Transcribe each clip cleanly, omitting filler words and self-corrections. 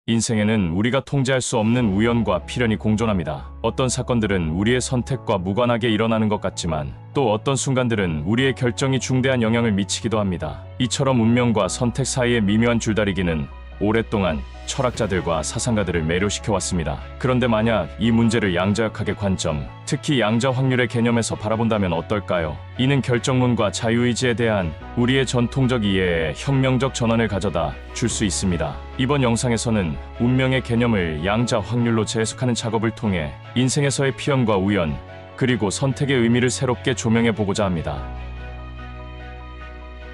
인생에는 우리가 통제할 수 없는 우연과 필연이 공존합니다. 어떤 사건들은 우리의 선택과 무관하게 일어나는 것 같지만 또 어떤 순간들은 우리의 결정이 중대한 영향을 미치기도 합니다. 이처럼 운명과 선택 사이의 미묘한 줄다리기는 오랫동안 철학자들과 사상가들을 매료시켜 왔습니다. 그런데 만약 이 문제를 양자역학의 관점, 특히 양자 확률의 개념에서 바라본다면 어떨까요? 이는 결정론과 자유의지에 대한 우리의 전통적 이해에 혁명적 전환을 가져다 줄 수 있습니다. 이번 영상에서는 운명의 개념을 양자 확률로 재해석하는 작업을 통해 인생에서의 필연과 우연, 그리고 선택의 의미를 새롭게 조명해 보고자 합니다.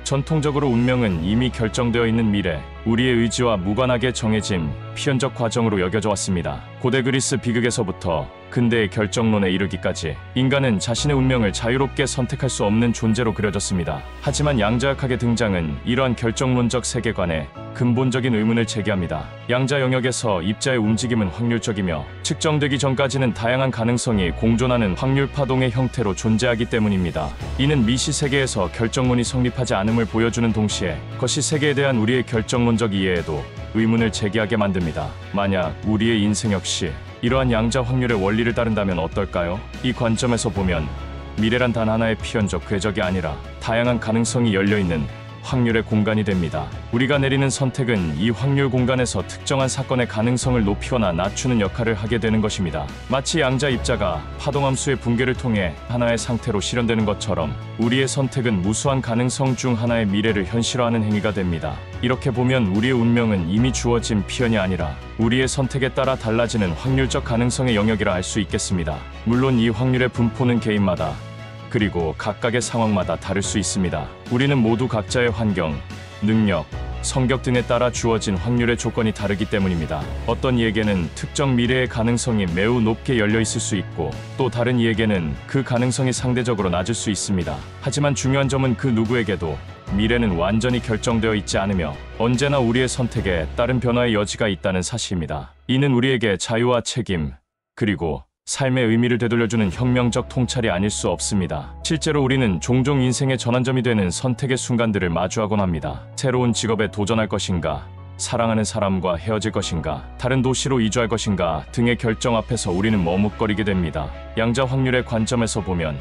전통적으로 운명은 이미 결정되어 있는 미래, 우리의 의지와 무관하게 정해진 필연적 과정으로 여겨져 왔습니다. 고대 그리스 비극에서부터 근대의 결정론에 이르기까지 인간은 자신의 운명을 자유롭게 선택할 수 없는 존재로 그려졌습니다. 하지만 양자역학의 등장은 이러한 결정론적 세계관에 근본적인 의문을 제기합니다. 양자 영역에서 입자의 움직임은 확률적이며 측정되기 전까지는 다양한 가능성이 공존하는 확률 파동의 형태로 존재하기 때문입니다. 이는 미시 세계에서 결정론이 성립하지 않음을 보여주는 동시에 거시 세계에 대한 우리의 결정론적 이해에도 의문을 제기하게 만듭니다. 만약 우리의 인생 역시 이러한 양자 확률의 원리를 따른다면 어떨까요? 이 관점에서 보면 미래란 단 하나의 필연적 궤적이 아니라 다양한 가능성이 열려있는 확률의 공간이 됩니다. 우리가 내리는 선택은 이 확률 공간에서 특정한 사건의 가능성을 높이거나 낮추는 역할을 하게 되는 것입니다. 마치 양자 입자가 파동함수의 붕괴를 통해 하나의 상태로 실현되는 것처럼 우리의 선택은 무수한 가능성 중 하나의 미래를 현실화하는 행위가 됩니다. 이렇게 보면 우리의 운명은 이미 주어진 필연이 아니라 우리의 선택에 따라 달라지는 확률적 가능성의 영역이라 할 수 있겠습니다. 물론 이 확률의 분포는 개인마다 그리고 각각의 상황마다 다를 수 있습니다. 우리는 모두 각자의 환경, 능력, 성격 등에 따라 주어진 확률의 조건이 다르기 때문입니다. 어떤 이에게는 특정 미래의 가능성이 매우 높게 열려 있을 수 있고 또 다른 이에게는 그 가능성이 상대적으로 낮을 수 있습니다. 하지만 중요한 점은 그 누구에게도 미래는 완전히 결정되어 있지 않으며 언제나 우리의 선택에 따른 변화의 여지가 있다는 사실입니다. 이는 우리에게 자유와 책임, 그리고 삶의 의미를 되돌려주는 혁명적 통찰이 아닐 수 없습니다. 실제로 우리는 종종 인생의 전환점이 되는 선택의 순간들을 마주하곤 합니다. 새로운 직업에 도전할 것인가, 사랑하는 사람과 헤어질 것인가, 다른 도시로 이주할 것인가 등의 결정 앞에서 우리는 머뭇거리게 됩니다. 양자 확률의 관점에서 보면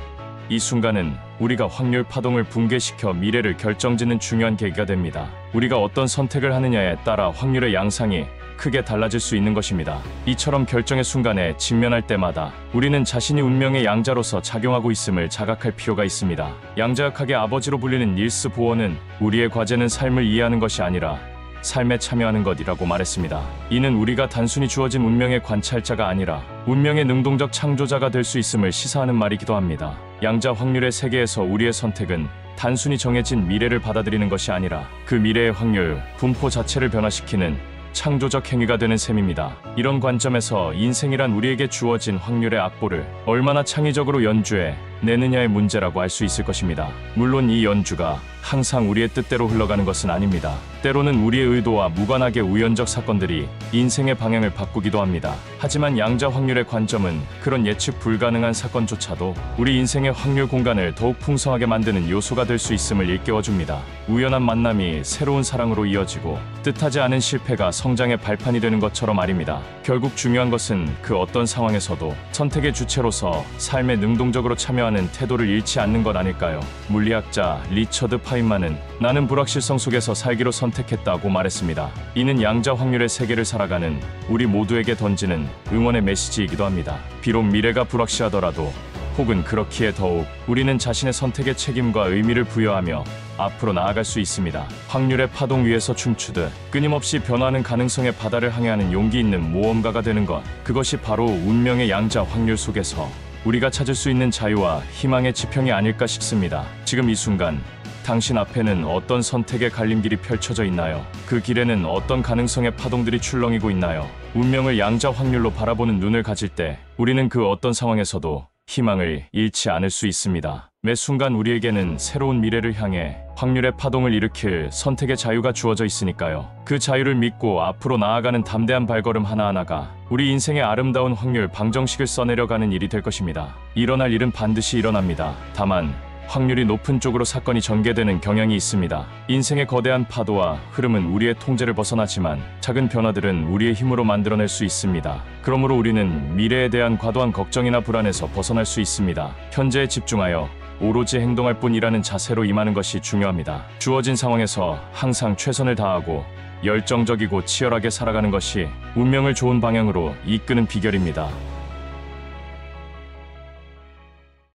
이 순간은 우리가 확률 파동을 붕괴시켜 미래를 결정짓는 중요한 계기가 됩니다. 우리가 어떤 선택을 하느냐에 따라 확률의 양상이 크게 달라질 수 있는 것입니다. 이처럼 결정의 순간에 직면할 때마다 우리는 자신이 운명의 양자로서 작용하고 있음을 자각할 필요가 있습니다. 양자역학의 아버지로 불리는 닐스 보어는 우리의 과제는 삶을 이해하는 것이 아니라 삶에 참여하는 것이라고 말했습니다. 이는 우리가 단순히 주어진 운명의 관찰자가 아니라 운명의 능동적 창조자가 될 수 있음을 시사하는 말이기도 합니다. 양자 확률의 세계에서 우리의 선택은 단순히 정해진 미래를 받아들이는 것이 아니라 그 미래의 확률, 분포 자체를 변화시키는 창조적 행위가 되는 셈입니다. 이런 관점에서 인생이란 우리에게 주어진 확률의 악보를 얼마나 창의적으로 연주해 내느냐의 문제라고 할 수 있을 것입니다. 물론 이 연주가 항상 우리의 뜻대로 흘러가는 것은 아닙니다. 때로는 우리의 의도와 무관하게 우연적 사건들이 인생의 방향을 바꾸기도 합니다. 하지만 양자 확률의 관점은 그런 예측 불가능한 사건조차도 우리 인생의 확률 공간을 더욱 풍성하게 만드는 요소가 될 수 있음을 일깨워줍니다. 우연한 만남이 새로운 사랑으로 이어지고 뜻하지 않은 실패가 성장의 발판이 되는 것처럼 말입니다. 결국 중요한 것은 그 어떤 상황에서도 선택의 주체로서 삶에 능동적으로 참여하는 태도를 잃지 않는 것 아닐까요? 물리학자 리처드 파인만은 나는 불확실성 속에서 살기로 선택했다고 말했습니다. 이는 양자 확률의 세계를 살아가는 우리 모두에게 던지는 응원의 메시지이기도 합니다. 비록 미래가 불확실하더라도 혹은 그렇기에 더욱 우리는 자신의 선택의 책임과 의미를 부여하며 앞으로 나아갈 수 있습니다. 확률의 파동 위에서 춤추듯 끊임없이 변화하는 가능성의 바다를 항해하는 용기 있는 모험가가 되는 것, 그것이 바로 운명의 양자 확률 속에서 우리가 찾을 수 있는 자유와 희망의 지평이 아닐까 싶습니다. 지금 이 순간 당신 앞에는 어떤 선택의 갈림길이 펼쳐져 있나요? 그 길에는 어떤 가능성의 파동들이 출렁이고 있나요? 운명을 양자 확률로 바라보는 눈을 가질 때 우리는 그 어떤 상황에서도 희망을 잃지 않을 수 있습니다. 매 순간 우리에게는 새로운 미래를 향해 확률의 파동을 일으킬 선택의 자유가 주어져 있으니까요. 그 자유를 믿고 앞으로 나아가는 담대한 발걸음 하나하나가 우리 인생의 아름다운 확률 방정식을 써내려가는 일이 될 것입니다. 일어날 일은 반드시 일어납니다. 다만 확률이 높은 쪽으로 사건이 전개되는 경향이 있습니다. 인생의 거대한 파도와 흐름은 우리의 통제를 벗어나지만 작은 변화들은 우리의 힘으로 만들어낼 수 있습니다. 그러므로 우리는 미래에 대한 과도한 걱정이나 불안에서 벗어날 수 있습니다. 현재에 집중하여 오로지 행동할 뿐이라는 자세로 임하는 것이 중요합니다. 주어진 상황에서 항상 최선을 다하고 열정적이고 치열하게 살아가는 것이 운명을 좋은 방향으로 이끄는 비결입니다.